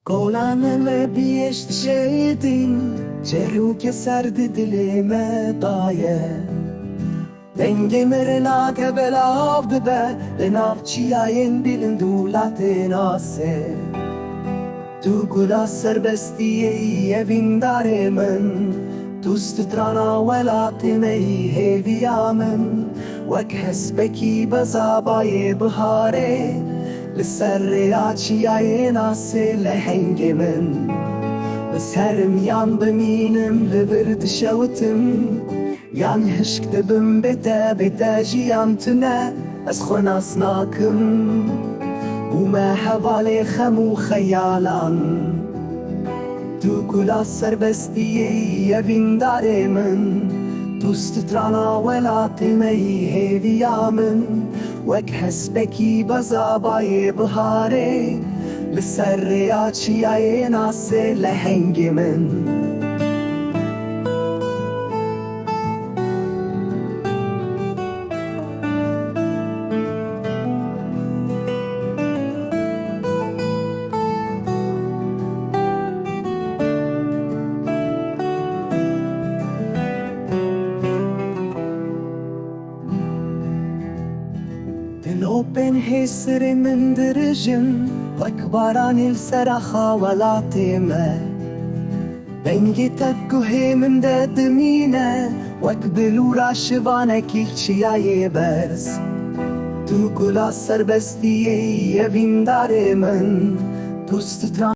Kolanele biești shedin, cerul che serdi dilime daye. Denge merena ke belav be, lenav chiayen dilin dulate nase. Tu gula serbestiye evindare men, tu stitrana welati mei heviyamen, wek hesbeki bazabaye bahare. لسرياتي ناسي لحنج من بسرم يان بمينم لبرد شوتم يان هشك دبم بتا جيان تنا أسخن أصناكم وما حوالي خمو خيالان تو كلا سربستي يبين داري من تسترانا ولا تمي هيفيا من وك حسبكي بزاباي بهاري لسرياتي عيناسي لحنج من Open hisri من درجن وكبران السرخة ولا تيمة بنجي تكوهي من داد مينة وكبلو راشبانك يخشي برس تو كلا سربستي يبين داري من تو